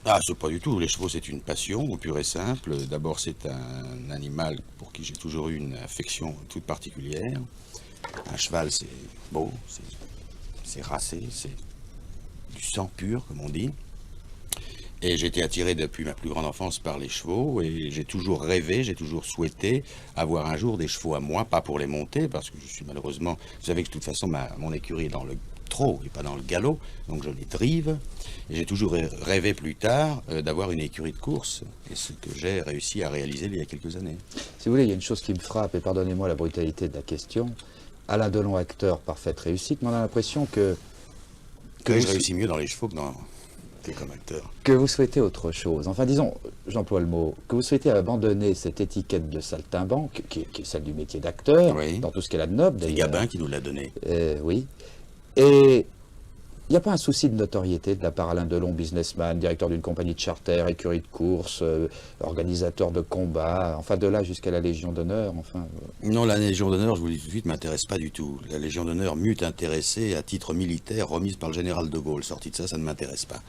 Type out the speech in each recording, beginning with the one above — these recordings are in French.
Ah, c'est pas du tout. Les chevaux, c'est une passion, pure et simple. D'abord, c'est un animal pour qui j'ai toujours eu une affection toute particulière. Un cheval, c'est beau, c'est racé, c'est du sang pur, comme on dit. Et j'ai été attiré depuis ma plus grande enfance par les chevaux et j'ai toujours rêvé, j'ai toujours souhaité avoir un jour des chevaux à moi, pas pour les monter, parce que je suis malheureusement, vous savez que de toute façon mon écurie est dans le trot et pas dans le galop, donc je les drive. Et j'ai toujours rêvé plus tard d'avoir une écurie de course, et ce que j'ai réussi à réaliser il y a quelques années. Si vous voulez, il y a une chose qui me frappe, et pardonnez-moi la brutalité de la question. Alain Delon, acteur, parfaite réussite, mais on a l'impression Que je réussis mieux dans les chevaux que comme acteur. que vous souhaitez autre chose. Enfin, disons, j'emploie le mot, que vous souhaitez abandonner cette étiquette de saltimbanque, qui est celle du métier d'acteur, Oui. dans tout ce qu'elle a de noble, C'est d'ailleurs. Gabin qui nous l'a donné. Oui. Et il n'y a pas un souci de notoriété de la part Alain Delon, businessman, directeur d'une compagnie de charter, écurie de course, organisateur de combats, enfin de là jusqu'à la Légion d'honneur, enfin... Non, la Légion d'honneur, je vous le dis tout de suite, m'intéresse pas du tout. La Légion d'honneur m'eût intéressé à titre militaire, remise par le général de Gaulle. Sorti de ça, ça ne m'intéresse pas.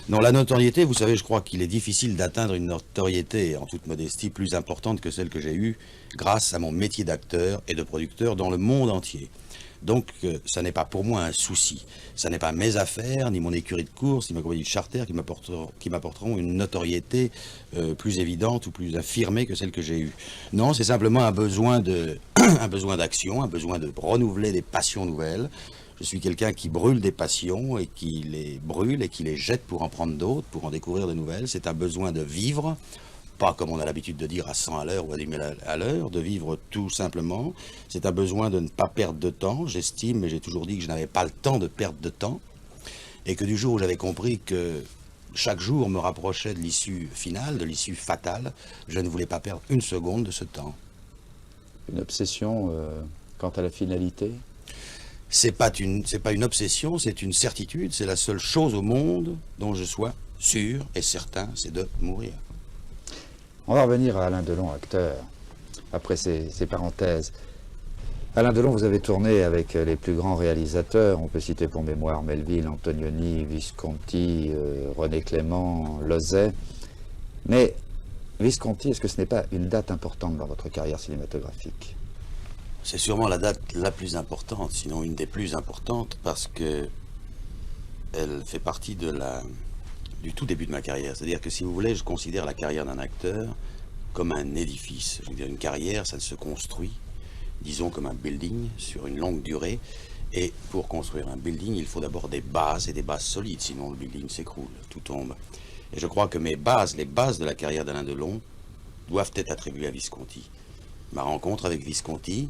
Non, la notoriété, vous savez, je crois qu'il est difficile d'atteindre une notoriété, en toute modestie, plus importante que celle que j'ai eue grâce à mon métier d'acteur et de producteur dans le monde entier. Donc, ça n'est pas pour moi un souci. Ça n'est pas mes affaires, ni mon écurie de course, ni ma compagnie de charter qui m'apporteront une notoriété plus évidente ou plus affirmée que celle que j'ai eue. Non, c'est simplement un besoin un besoin d'action, un besoin de renouveler des passions nouvelles. Je suis quelqu'un qui brûle des passions et qui les brûle et qui les jette pour en prendre d'autres, pour en découvrir de nouvelles. C'est un besoin de vivre. Pas comme on a l'habitude de dire à 100 à l'heure ou à 10 000 à l'heure, de vivre tout simplement. C'est un besoin de ne pas perdre de temps. J'estime, et j'ai toujours dit que je n'avais pas le temps de perdre de temps. Et que du jour où j'avais compris que chaque jour me rapprochait de l'issue finale, de l'issue fatale, je ne voulais pas perdre une seconde de ce temps. Une obsession quant à la finalité? C'est pas une obsession, c'est une certitude. C'est la seule chose au monde dont je sois sûr et certain, c'est de mourir. On va revenir à Alain Delon, acteur, après ces parenthèses. Alain Delon, vous avez tourné avec les plus grands réalisateurs, on peut citer pour mémoire Melville, Antonioni, Visconti, René Clément, Lozay. Mais Visconti, est-ce que ce n'est pas une date importante dans votre carrière cinématographique? C'est sûrement la date la plus importante, sinon une des plus importantes, parce que elle fait partie du tout début de ma carrière. C'est-à-dire que si vous voulez, je considère la carrière d'un acteur comme un édifice. Je veux dire, une carrière, ça ne se construit, disons, comme un building sur une longue durée. Et pour construire un building, il faut d'abord des bases, et des bases solides, sinon le building s'écroule, tout tombe. Et je crois que les bases de la carrière d'Alain Delon, doivent être attribuées à Visconti. Ma rencontre avec Visconti,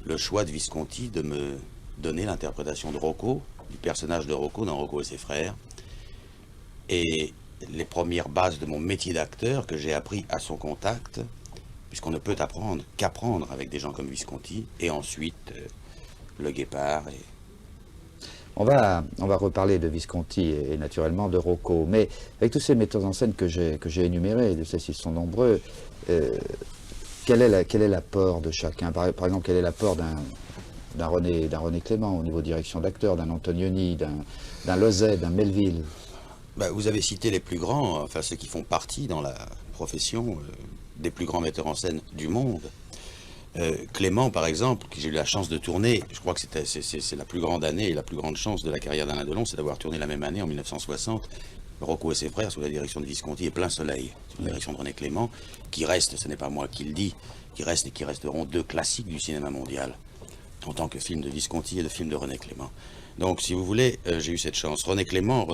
le choix de Visconti de me donner l'interprétation de Rocco, du personnage de Rocco dans Rocco et ses frères, et les premières bases de mon métier d'acteur que j'ai appris à son contact, puisqu'on ne peut apprendre qu'apprendre avec des gens comme Visconti, et ensuite Le Guépard. On va reparler de Visconti et naturellement de Rocco, mais avec tous ces metteurs en scène que j'ai énumérés, je sais s'ils sont nombreux, quel est l'apport de chacun? Par exemple, quel est l'apport d'un René Clément au niveau direction d'acteur, d'un Antonioni, d'un Lozay, d'un Melville? Vous avez cité les plus grands, enfin ceux qui font partie dans la profession des plus grands metteurs en scène du monde. Clément, par exemple, que j'ai eu la chance de tourner, je crois que c'est la plus grande année et la plus grande chance de la carrière d'Alain Delon, c'est d'avoir tourné la même année, en 1960, Rocco et ses frères, sous la direction de Visconti et Plein Soleil, sous la direction de René Clément, qui reste, ce n'est pas moi qui le dis, qui reste et qui resteront deux classiques du cinéma mondial, en tant que film de Visconti et de film de René Clément. Donc, si vous voulez, j'ai eu cette chance. René Clément,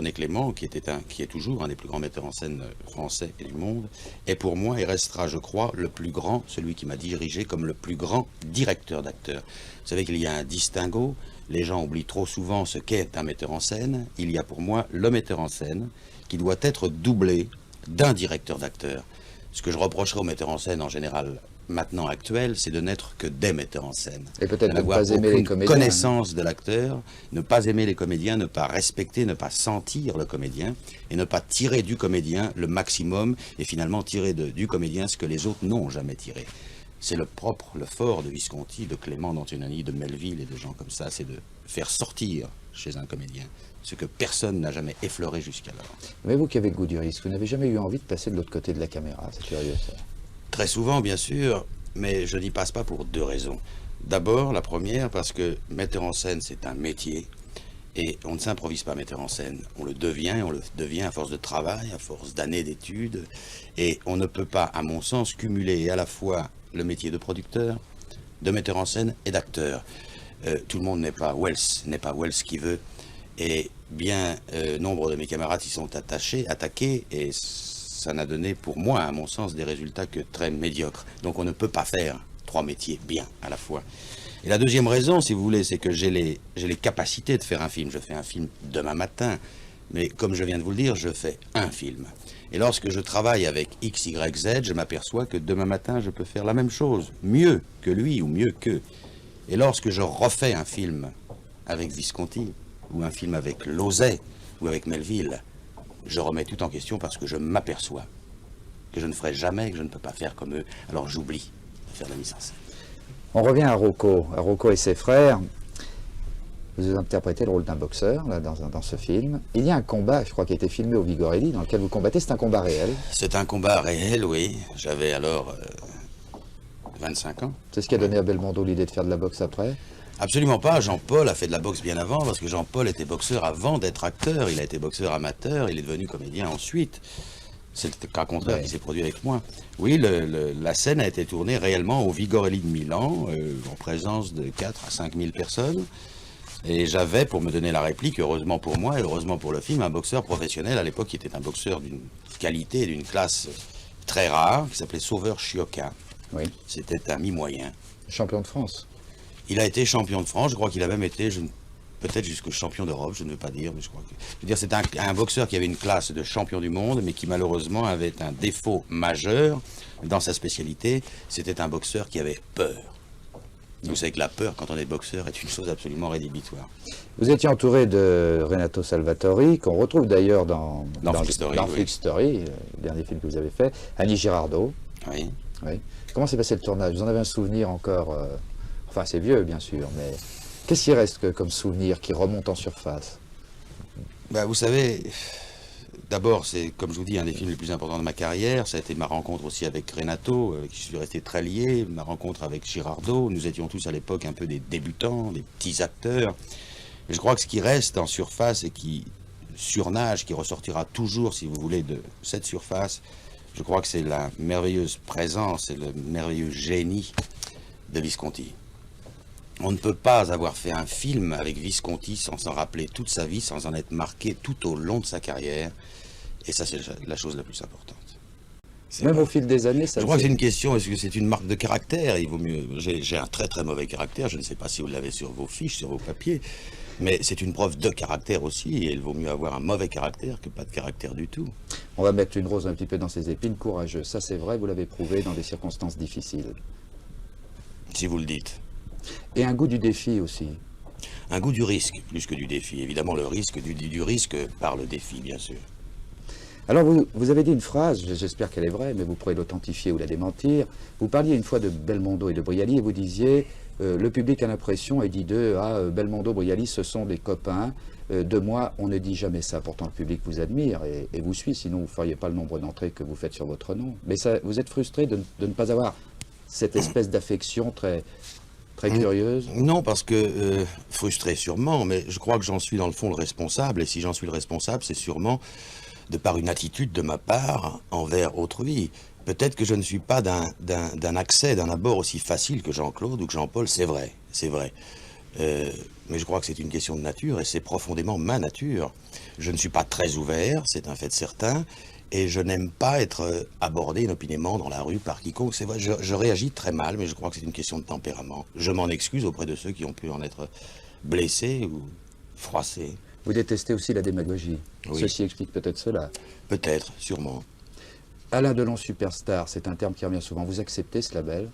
qui est toujours un des plus grands metteurs en scène français et du monde, est pour moi et restera, je crois, le plus grand, celui qui m'a dirigé comme le plus grand directeur d'acteurs. Vous savez qu'il y a un distinguo, les gens oublient trop souvent ce qu'est un metteur en scène. Il y a pour moi le metteur en scène qui doit être doublé d'un directeur d'acteurs. Ce que je reprocherais aux metteurs en scène en général, maintenant actuel, c'est de n'être que des metteurs en scène. Et peut-être de ne pas aimer les comédiens. Connaissance de l'acteur, ne pas aimer les comédiens, ne pas respecter, ne pas sentir le comédien, et ne pas tirer du comédien le maximum, et finalement tirer du comédien ce que les autres n'ont jamais tiré. C'est le fort de Visconti, de Clément, d'Antonioni, de Melville et de gens comme ça, c'est de faire sortir chez un comédien ce que personne n'a jamais effleuré jusqu'alors. Mais vous qui avez le goût du risque, vous n'avez jamais eu envie de passer de l'autre côté de la caméra, c'est curieux ça. Très souvent, bien sûr, mais je n'y passe pas pour deux raisons. D'abord, la première, parce que metteur en scène, c'est un métier. Et on ne s'improvise pas metteur en scène. On le devient à force de travail, à force d'années d'études. Et on ne peut pas, à mon sens, cumuler à la fois le métier de producteur, de metteur en scène et d'acteur. Tout le monde n'est pas Wells qui veut. Et bien nombre de mes camarades y sont attaqués, et ça n'a donné pour moi, à mon sens, des résultats que très médiocres. Donc on ne peut pas faire trois métiers bien à la fois. Et la deuxième raison, si vous voulez, c'est que j'ai les capacités de faire un film. Je fais un film demain matin, mais comme je viens de vous le dire, je fais un film. Et lorsque je travaille avec X, Y, Z, je m'aperçois que demain matin, je peux faire la même chose, mieux que lui ou mieux qu'eux. Et lorsque je refais un film avec Visconti, ou un film avec Lauzet, ou avec Melville, je remets tout en question parce que je m'aperçois que je ne ferai jamais, que je ne peux pas faire comme eux. Alors j'oublie de faire la mise en scène. On revient à Rocco et ses frères. Vous interprétez le rôle d'un boxeur là, dans ce film. Il y a un combat, je crois, qui a été filmé au Vigorelli, dans lequel vous combattez. C'est un combat réel. C'est un combat réel, oui. J'avais alors 25 ans. C'est ce qui a donné à Belmondo l'idée de faire de la boxe après? Absolument pas. Jean-Paul a fait de la boxe bien avant, parce que Jean-Paul était boxeur avant d'être acteur. Il a été boxeur amateur, il est devenu comédien ensuite. C'est le cas contraire qui s'est produit avec moi. Oui, la scène a été tournée réellement au Vigorelli de Milan, en présence de 4 à 5 000 personnes. Et j'avais, pour me donner la réplique, heureusement pour moi et heureusement pour le film, un boxeur professionnel à l'époque qui était un boxeur d'une qualité et d'une classe très rare, qui s'appelait Sauveur Chioca. Oui. C'était un mi-moyen. Champion de France. Il a été champion de France, je crois qu'il a même été, peut-être jusqu'au champion d'Europe, je ne veux pas dire, mais je crois que... Je veux dire, c'est un boxeur qui avait une classe de champion du monde, mais qui malheureusement avait un défaut majeur dans sa spécialité, c'était un boxeur qui avait peur. Vous savez que la peur, quand on est boxeur, est une chose absolument rédhibitoire. Vous étiez entouré de Renato Salvatori, qu'on retrouve d'ailleurs dans Freak Story, le dernier film que vous avez fait, Annie Girardot. Oui. Oui. Comment s'est passé le tournage? Vous en avez un souvenir encore enfin, c'est vieux, bien sûr, mais qu'est-ce qui reste comme souvenir qui remonte en surface? Vous savez, d'abord, c'est, comme je vous dis, un des films les plus importants de ma carrière. Ça a été ma rencontre aussi avec Renato, avec qui je suis resté très lié, ma rencontre avec Girardot. Nous étions tous à l'époque un peu des débutants, des petits acteurs. Et je crois que ce qui reste en surface et qui surnage, qui ressortira toujours, si vous voulez, de cette surface, je crois que c'est la merveilleuse présence et le merveilleux génie de Visconti. On ne peut pas avoir fait un film avec Visconti sans s'en rappeler toute sa vie, sans en être marqué tout au long de sa carrière. Et ça, c'est la chose la plus importante. Même au fil des années, ça... Je crois que c'est une question, est-ce que c'est une marque de caractère? Il vaut mieux... J'ai un très très mauvais caractère, je ne sais pas si vous l'avez sur vos fiches, sur vos papiers, mais c'est une preuve de caractère aussi, et il vaut mieux avoir un mauvais caractère que pas de caractère du tout. On va mettre une rose un petit peu dans ses épines, courageux. Ça, c'est vrai, vous l'avez prouvé dans des circonstances difficiles. Si vous le dites. Et un goût du défi aussi. Un goût du risque, plus que du défi. Évidemment, le risque, du risque par le défi, bien sûr. Alors, vous avez dit une phrase, j'espère qu'elle est vraie, mais vous pourrez l'authentifier ou la démentir. Vous parliez une fois de Belmondo et de Brialy, et vous disiez, le public a l'impression, et dit d'eux, Belmondo, Brialy, ce sont des copains. De moi, on ne dit jamais ça. Pourtant, le public vous admire et vous suit, sinon vous ne feriez pas le nombre d'entrées que vous faites sur votre nom. Mais ça, vous êtes frustré de ne pas avoir cette espèce d'affection très curieuse? Non, parce que, frustré sûrement, mais je crois que j'en suis dans le fond le responsable, et si j'en suis le responsable, c'est sûrement de par une attitude de ma part envers autrui. Peut-être que je ne suis pas d'un accès, d'un abord aussi facile que Jean-Claude ou que Jean-Paul, c'est vrai, c'est vrai. Mais je crois que c'est une question de nature, et c'est profondément ma nature. Je ne suis pas très ouvert, c'est un fait certain, et je n'aime pas être abordé inopinément dans la rue par quiconque. C'est vrai, je réagis très mal, mais je crois que c'est une question de tempérament. Je m'en excuse auprès de ceux qui ont pu en être blessés ou froissés. Vous détestez aussi la démagogie. Oui. Ceci explique peut-être cela. Peut-être, sûrement. Alain Delon Superstar, c'est un terme qui revient souvent. Vous acceptez ce label?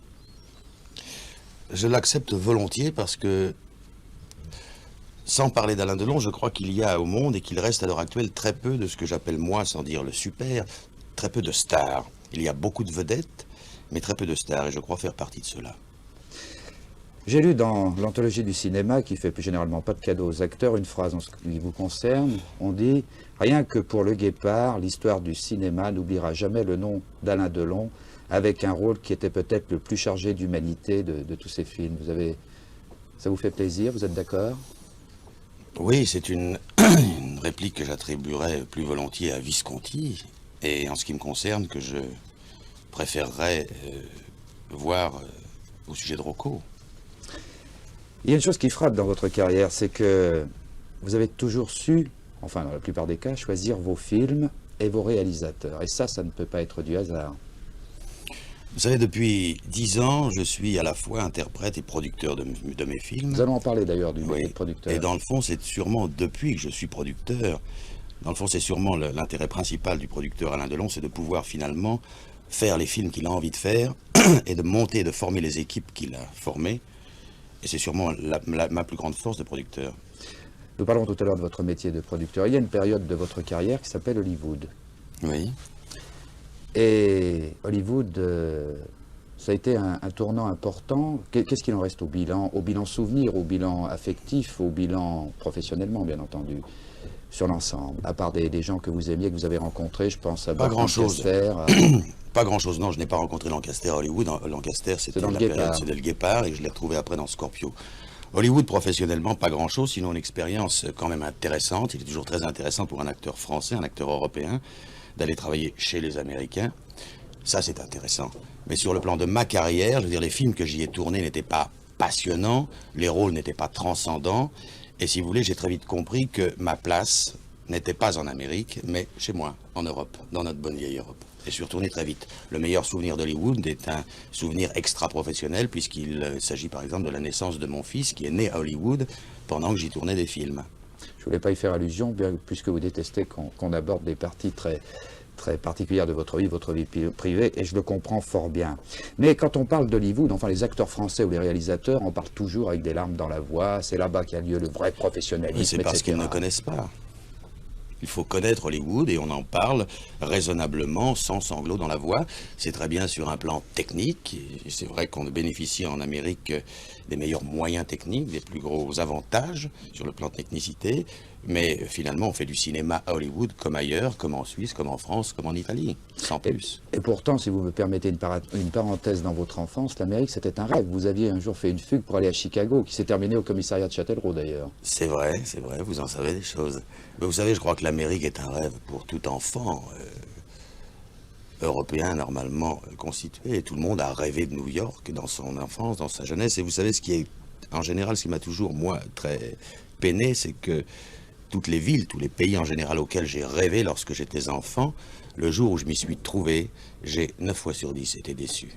Je l'accepte volontiers parce que, sans parler d'Alain Delon, je crois qu'il y a au monde et qu'il reste à l'heure actuelle très peu de ce que j'appelle moi, sans dire le super, très peu de stars. Il y a beaucoup de vedettes, mais très peu de stars, et je crois faire partie de cela. J'ai lu dans l'anthologie du cinéma, qui fait plus généralement pas de cadeaux aux acteurs, une phrase en ce qui vous concerne. On dit « Rien que pour Le Guépard, l'histoire du cinéma n'oubliera jamais le nom d'Alain Delon, avec un rôle qui était peut-être le plus chargé d'humanité de tous ces films. » Ça vous fait plaisir, vous êtes d'accord? Oui, c'est une réplique que j'attribuerais plus volontiers à Visconti, et en ce qui me concerne, que je préférerais voir au sujet de Rocco. Il y a une chose qui frappe dans votre carrière, c'est que vous avez toujours su, enfin dans la plupart des cas, choisir vos films et vos réalisateurs. Et ça ne peut pas être du hasard. Vous savez, depuis 10 ans, je suis à la fois interprète et producteur de mes films. Nous allons en parler d'ailleurs du métier Oui. de producteur. Et dans le fond, c'est sûrement depuis que je suis producteur, dans le fond, c'est sûrement l'intérêt principal du producteur Alain Delon, c'est de pouvoir finalement faire les films qu'il a envie de faire et de monter et de former les équipes qu'il a formées. Et c'est sûrement ma plus grande force de producteur. Nous parlons tout à l'heure de votre métier de producteur. Il y a une période de votre carrière qui s'appelle Hollywood. Oui. Et Hollywood, ça a été un tournant important. Qu'est-ce qu'il en reste au bilan souvenir, au bilan affectif, au bilan professionnellement, bien entendu, sur l'ensemble, à part des gens que vous aimiez, que vous avez rencontrés, je pense à Pas grand-chose. Lancaster, Pas grand-chose, non, je n'ai pas rencontré Lancaster à Hollywood. Lancaster, c'était dans le la Guépard. période, c'était le Guépard, et je l'ai retrouvé après dans Scorpio. Hollywood, professionnellement, pas grand-chose, sinon une expérience quand même intéressante. Il est toujours très intéressant pour un acteur français, un acteur européen, d'aller travailler chez les Américains. Ça, c'est intéressant. Mais sur le plan de ma carrière, je veux dire, les films que j'y ai tournés n'étaient pas passionnants, les rôles n'étaient pas transcendants, et si vous voulez, j'ai très vite compris que ma place n'était pas en Amérique, mais chez moi, en Europe, dans notre bonne vieille Europe. Et je suis retourné très vite. Le meilleur souvenir d'Hollywood est un souvenir extra-professionnel, puisqu'il s'agit par exemple de la naissance de mon fils, qui est né à Hollywood pendant que j'y tournais des films. Je ne voulais pas y faire allusion, bien, puisque vous détestez qu'on aborde des parties très particulières de votre vie privée, et je le comprends fort bien. Mais quand on parle d'Hollywood, enfin les acteurs français ou les réalisateurs, on parle toujours avec des larmes dans la voix, c'est là-bas qu'a lieu le vrai professionnalisme, C'est parce qu'ils ne connaissent pas. Il faut connaître Hollywood et on en parle raisonnablement, sans sanglots dans la voix. C'est très bien sur un plan technique. Et c'est vrai qu'on bénéficie en Amérique des meilleurs moyens techniques, des plus gros avantages sur le plan de technicité. Mais finalement, on fait du cinéma à Hollywood comme ailleurs, comme en Suisse, comme en France, comme en Italie, sans plus. Et pourtant, si vous me permettez une parenthèse dans votre enfance, l'Amérique, c'était un rêve. Vous aviez un jour fait une fugue pour aller à Chicago, qui s'est terminée au commissariat de Châtellerault, d'ailleurs. C'est vrai, vous en savez des choses. Mais vous savez, je crois que l'Amérique est un rêve pour tout enfant européen, normalement constitué. Et tout le monde a rêvé de New York dans son enfance, dans sa jeunesse. Et vous savez, ce qui est, en général, ce qui m'a toujours, moi, très peiné, c'est que toutes les villes, tous les pays en général auxquels j'ai rêvé lorsque j'étais enfant, le jour où je m'y suis trouvé, j'ai 9 fois sur 10 été déçu.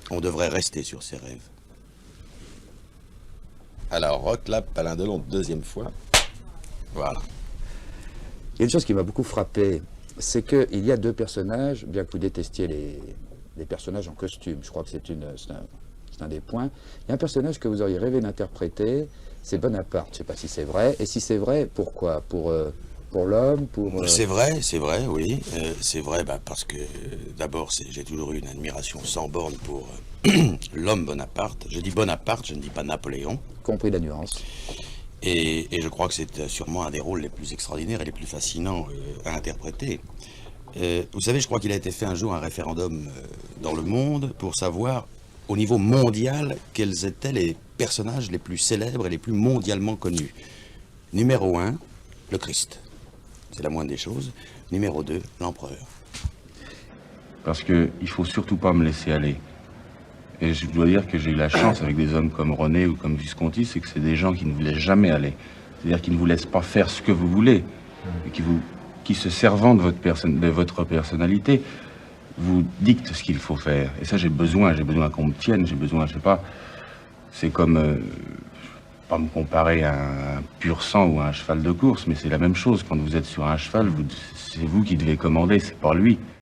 On devrait rester sur ses rêves. Alors, reclap, Alain Delon, deuxième fois. Voilà. Il y a une chose qui m'a beaucoup frappé, c'est qu'il y a deux personnages, bien que vous détestiez les personnages en costume, je crois que c'est un des points. Il y a un personnage que vous auriez rêvé d'interpréter, c'est Bonaparte. Je ne sais pas si c'est vrai. Et si c'est vrai, pourquoi? Pour l'homme, pour... C'est vrai, oui. C'est vrai parce que d'abord, j'ai toujours eu une admiration sans borne pour l'homme Bonaparte. Je dis Bonaparte, je ne dis pas Napoléon. Compris la nuance. Et je crois que c'est sûrement un des rôles les plus extraordinaires et les plus fascinants à interpréter. Vous savez, je crois qu'il a été fait un jour un référendum dans le monde pour savoir, au niveau mondial, quels étaient les personnages les plus célèbres et les plus mondialement connus. Numéro 1, le Christ. C'est la moindre des choses. Numéro 2, l'empereur. Parce qu'il ne faut surtout pas me laisser aller. Et je dois dire que j'ai eu la chance avec des hommes comme René ou comme Visconti, c'est que c'est des gens qui ne vous laissent jamais aller. C'est-à-dire qu'ils ne vous laissent pas faire ce que vous voulez, et qui se servant de votre personnalité, vous dictent ce qu'il faut faire. Et ça, j'ai besoin qu'on me tienne, j'ai besoin, je sais pas, c'est comme, pas me comparer à un pur sang ou à un cheval de course, mais c'est la même chose. Quand vous êtes sur un cheval, c'est vous qui devez commander, c'est pas lui.